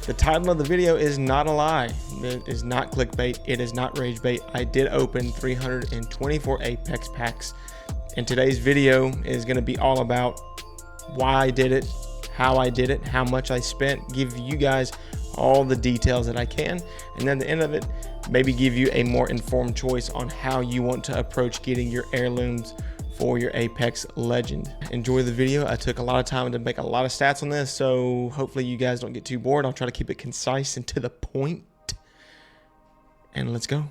The title of the video is not a lie. It is not clickbait. It is not rage bait. I did open 324 Apex packs, and today's video is going to be all about why I did it, how I did it, how much I spent, give you guys all the details that I can, and then at the end of it, maybe give you a more informed choice on how you want to approach getting your heirlooms for your Apex Legend. Enjoy the video. I took a lot of time to make a lot of stats on this, so hopefully you guys don't get too bored. I'll try to keep it concise and to the point. And let's go.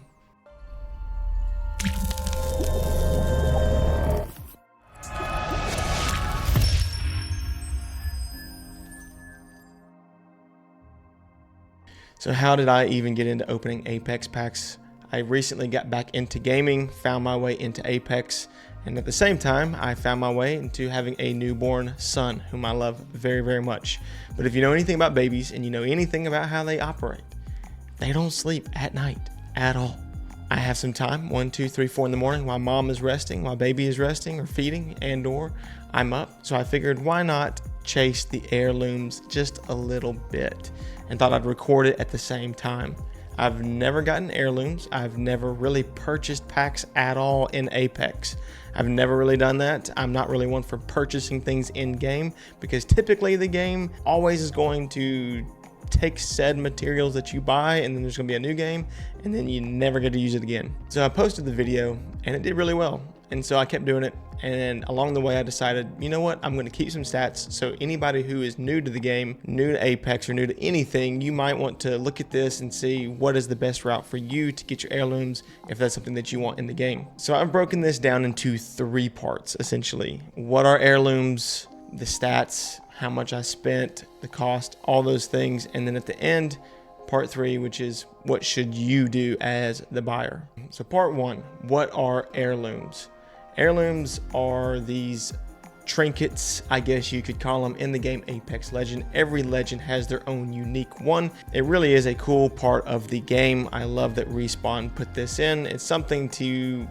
So how did I even get into opening Apex packs? I recently got back into gaming, found my way into Apex, and at the same time, I found my way into having a newborn son, whom I love very, very much. But if you know anything about babies and you know anything about how they operate, they don't sleep at night at all. I have some time, 1, 2, 3, 4 in the morning while mom is resting, while baby is resting or feeding, and or I'm up. So I figured, why not chase the heirlooms just a little bit, and thought I'd record it at the same time. I've never gotten heirlooms. I've never really purchased packs at all in Apex. I've never really done that. I'm not really one for purchasing things in game, because typically the game always is going to take said materials that you buy, and then there's going to be a new game, and then you never get to use it again. So I posted the video and it did really well, and so I kept doing it. And along the way, I decided, you know what, I'm going to keep some stats. So anybody who is new to the game, new to Apex, or new to anything, you might want to look at this and see what is the best route for you to get your heirlooms if that's something that you want in the game. So I've broken this down into 3 parts, essentially. What are heirlooms, the stats, how much I spent, the cost, all those things. And then at the end, part 3, which is what should you do as the buyer. So part 1, what are heirlooms? Heirlooms are these trinkets, I guess you could call them, in the game Apex Legend. Every legend has their own unique one. It really is a cool part of the game. I love that Respawn put this in. It's something to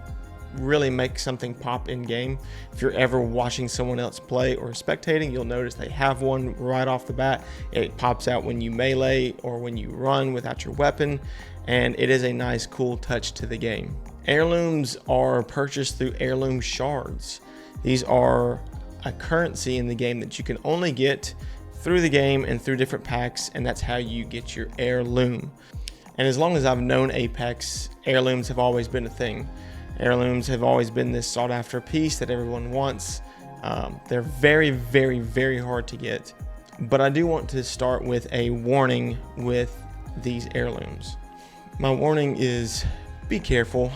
really make something pop in game. If you're ever watching someone else play or spectating, you'll notice they have one right off the bat. It pops out when you melee or when you run without your weapon, and it is a nice, cool touch to the game. Heirlooms are purchased through heirloom shards. These are a currency in the game that you can only get through the game and through different packs, and that's how you get your heirloom. And as long as I've known Apex, heirlooms have always been a thing. Heirlooms have always been this sought after piece that everyone wants. They're very, very, very hard to get. But I do want to start with a warning with these heirlooms. My warning is, be careful.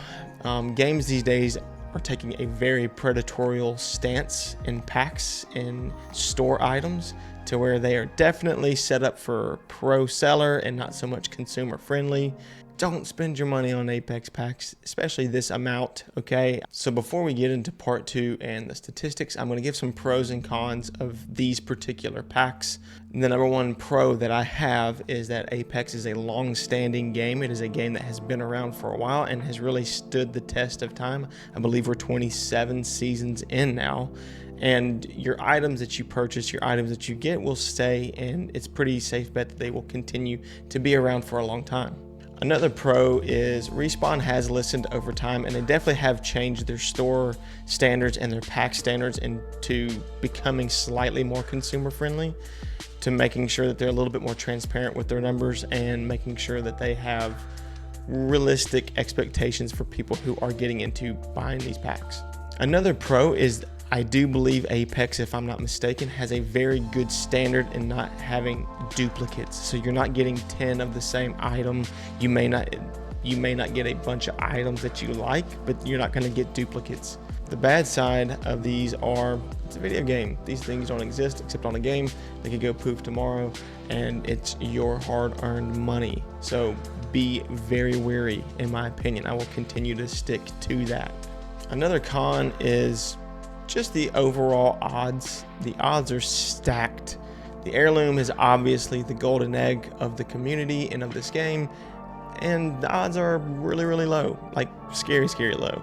Games these days are taking a very predatorial stance in packs and store items, to where they are definitely set up for pro seller and not so much consumer friendly. Don't spend your money on Apex packs, especially this amount, okay? So before we get into part 2 and the statistics, I'm gonna give some pros and cons of these particular packs. The number 1 pro that I have is that Apex is a long-standing game. It is a game that has been around for a while and has really stood the test of time. I believe we're 27 seasons in now. And your items that you purchase, your items that you get will stay, and it's pretty safe bet that they will continue to be around for a long time. Another pro is Respawn has listened over time, and they definitely have changed their store standards and their pack standards into becoming slightly more consumer friendly, to making sure that they're a little bit more transparent with their numbers and making sure that they have realistic expectations for people who are getting into buying these packs. Another pro is, I do believe Apex, if I'm not mistaken, has a very good standard in not having duplicates. So you're not getting 10 of the same item. You may not get a bunch of items that you like, but you're not going to get duplicates. The bad side of these are, it's a video game. These things don't exist except on a game. They could go poof tomorrow, and it's your hard-earned money. So be very wary, in my opinion. I will continue to stick to that. Another con is just the overall odds. The odds are stacked. The heirloom is obviously the golden egg of the community and of this game, and the odds are really, really low, like scary, scary low.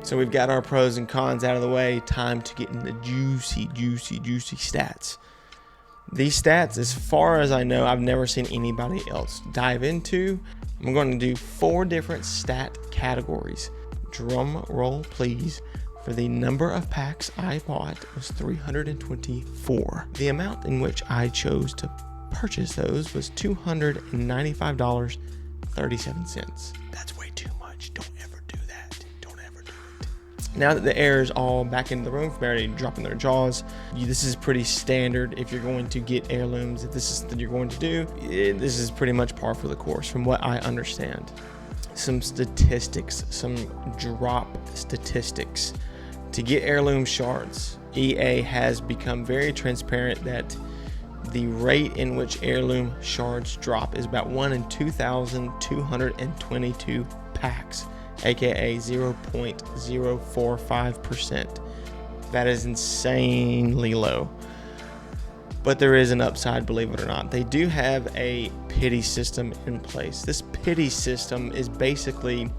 So we've got our pros and cons out of the way. Time to get in the juicy, juicy, juicy stats. These stats, as far as I know, I've never seen anybody else dive into. I'm going to do 4 different stat categories. Drum roll, please. For the number of packs I bought was 324. The amount in which I chose to purchase those was $295.37. That's way too much. Don't ever do that. Don't ever do it. Now that the air is all back into the room from everybody dropping their jaws, this is pretty standard if you're going to get heirlooms. If this is something you're going to do, this is pretty much par for the course from what I understand. Some statistics, some drop statistics. To get heirloom shards, EA has become very transparent that the rate in which heirloom shards drop is about 1 in 2,222 packs, aka 0.045%. That is insanely low. But there is an upside, believe it or not. They do have a pity system in place. This pity system is basically,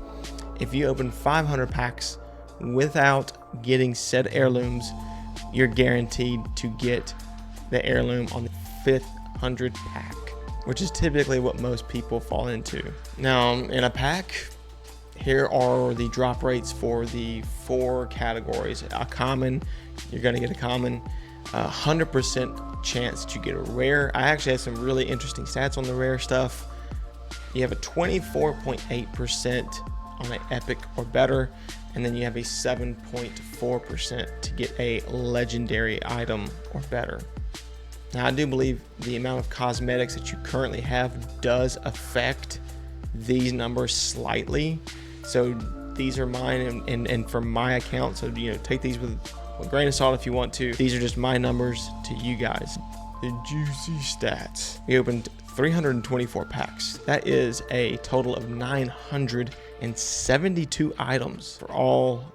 if you open 500 packs without getting said heirlooms, you're guaranteed to get the heirloom on the 500 pack, which is typically what most people fall into. Now, in a pack, here are the drop rates for the 4 categories. A common, you're going to get a common. 100% chance to get a rare. I actually have some really interesting stats on the rare stuff. You have a 24.8% on an epic or better, and then you have a 7.4% to get a legendary item or better. Now, I do believe the amount of cosmetics that you currently have does affect these numbers slightly. So these are mine and from my account. So, take these with a grain of salt if you want to. These are just my numbers to you guys. The juicy stats. We opened 324 packs. That is a total of 972 items for all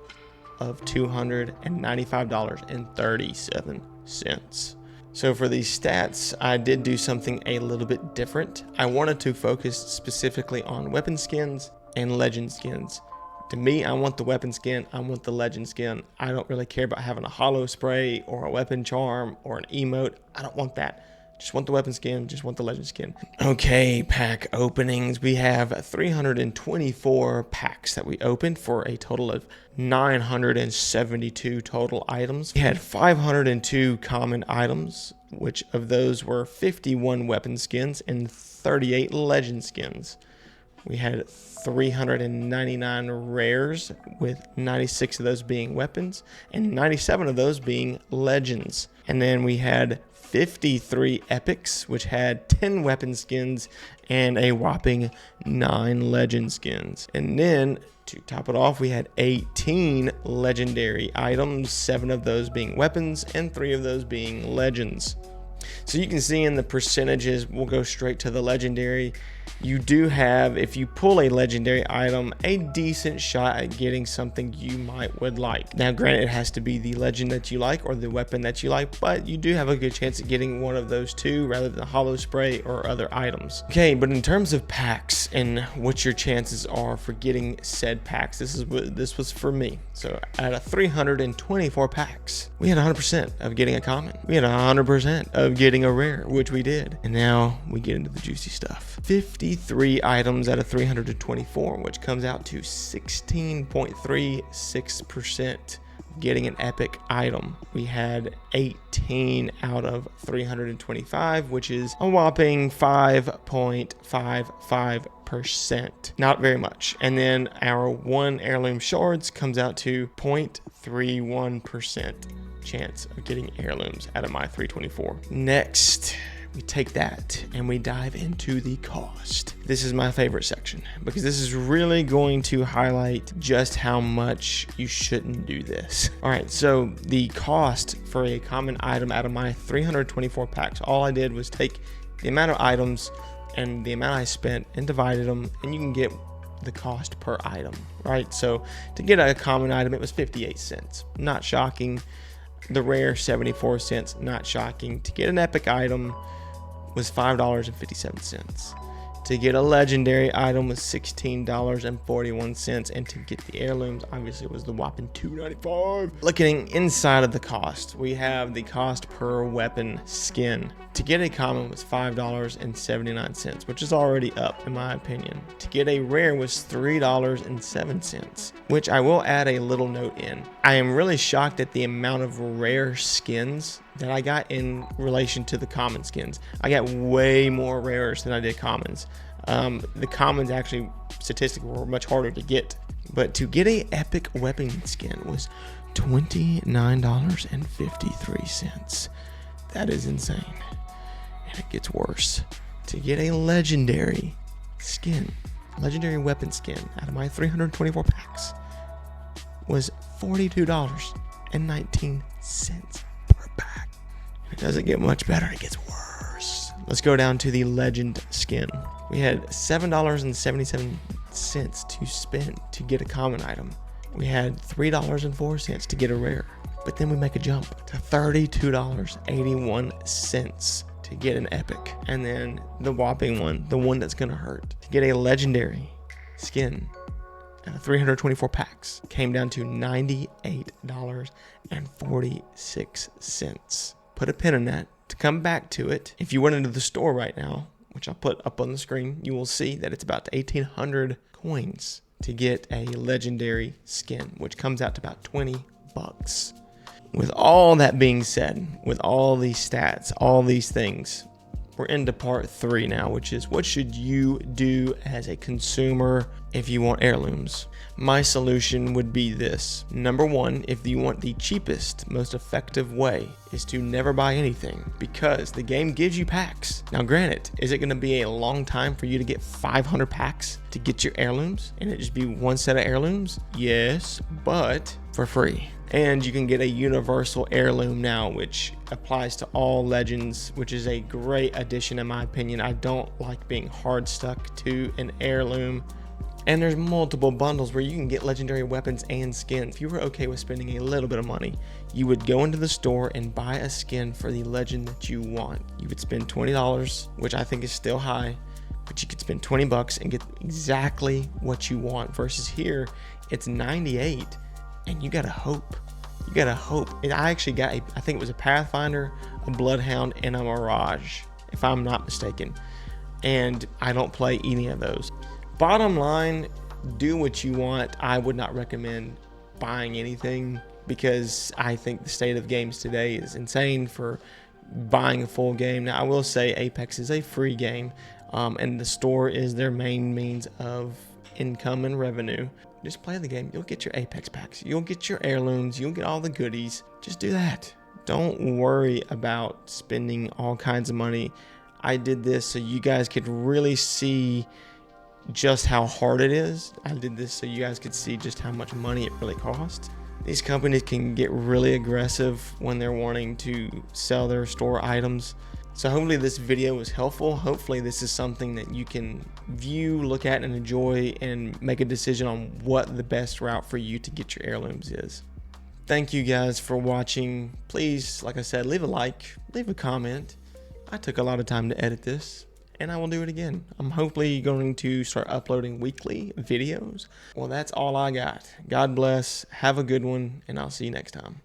of $295.37. So for these stats, I did do something a little bit different. I wanted to focus specifically on weapon skins and legend skins. To me, I want the weapon skin, I want the legend skin. I don't really care about having a hollow spray or a weapon charm or an emote. I don't want that. Just want the weapon skin, just want the legend skin. Okay, pack openings. We have 324 packs that we opened for a total of 972 total items. We had 502 common items, which of those were 51 weapon skins and 38 legend skins. We had 399 rares, with 96 of those being weapons and 97 of those being legends. And then we had 53 epics, which had 10 weapon skins and a whopping 9 legend skins. And then to top it off, we had 18 legendary items, 7 of those being weapons and 3 of those being legends. So you can see in the percentages, we'll go straight to the legendary. You do have, if you pull a legendary item, a decent shot at getting something you would like. Now, granted, it has to be the legend that you like or the weapon that you like, but you do have a good chance at getting one of those two rather than hollow spray or other items. Okay, but in terms of packs and what your chances are for getting said packs, this was for me. So out of 324 packs, we had 100% of getting a common. We had 100% of getting a rare, which we did. And now we get into the juicy stuff. 53 items out of 324, which comes out to 16.36% getting an epic item. We had 18 out of 325, which is a whopping 5.55%. Not very much. And then our 1 heirloom shards comes out to 0.31% chance of getting heirlooms out of my 324. Next, we take that and we dive into the cost. This is my favorite section because this is really going to highlight just how much you shouldn't do this. All right, so the cost for a common item out of my 324 packs, all I did was take the amount of items and the amount I spent and divided them, and you can get the cost per item, right? So to get a common item, it was 58 cents. Not shocking. The rare, 74 cents. Not shocking. To get an epic item was $5.57. To get a legendary item was $16.41, and to get the heirlooms, obviously, it was the whopping $2.95. Looking inside of the cost, we have the cost per weapon skin. To get a common was $5.79, which is already up in my opinion. To get a rare was $3.07, which I will add a little note in. I am really shocked at the amount of rare skins that I got in relation to the common skins. I got way more rares than I did commons. The commons actually, statistical, were much harder to get. But to get a epic weapon skin was $29.53. That is insane. And it gets worse. To get a legendary skin, legendary weapon skin out of my 324 packs was $42.19 per pack. It doesn't get much better, it gets worse. Let's go down to the legend skin. We had $7.77 to spend to get a common item. We had $3.04 to get a rare. But then we make a jump to $32.81 to get an epic. And then the whopping one, the one that's gonna hurt, to get a legendary skin out of 324 packs, came down to $98.46. Put a pin in that. To come back to it, if you went into the store right now, which I'll put up on the screen, you will see that it's about 1,800 coins to get a legendary skin, which comes out to about 20 bucks. With all that being said, with all these stats, all these things, we're into part 3 now, which is what should you do as a consumer if you want heirlooms? My solution would be this. Number 1, if you want the cheapest, most effective way, is to never buy anything, because the game gives you packs. Now granted, is it going to be a long time for you to get 500 packs to get your heirlooms and it just be one set of heirlooms? Yes, but for free. And you can get a universal heirloom now, which applies to all legends, which is a great addition in my opinion. I don't like being hard stuck to an heirloom. And there's multiple bundles where you can get legendary weapons and skins. If you were okay with spending a little bit of money, you would go into the store and buy a skin for the legend that you want. You would spend $20, which I think is still high, but you could spend 20 bucks and get exactly what you want, versus here it's 98 and you gotta hope. You gotta hope. And I actually got I think it was a Pathfinder, a Bloodhound, and a Mirage, if I'm not mistaken. And I don't play any of those. Bottom line, do what you want. I would not recommend buying anything, because I think the state of games today is insane for buying a full game. Now, I will say Apex is a free game, and the store is their main means of income and revenue. Just play the game. You'll get your Apex packs. You'll get your heirlooms. You'll get all the goodies. Just do that. Don't worry about spending all kinds of money. I did this so you guys could really see just how hard it is. I did this so you guys could see just how much money it really costs. These companies can get really aggressive when they're wanting to sell their store items. So hopefully this video was helpful. Hopefully this is something that you can view, look at, and enjoy, and make a decision on what the best route for you to get your heirlooms is. Thank you guys for watching. Please, like I said, leave a like, leave a comment. I took a lot of time to edit this, and I will do it again. I'm hopefully going to start uploading weekly videos. Well, that's all I got. God bless. Have a good one, and I'll see you next time.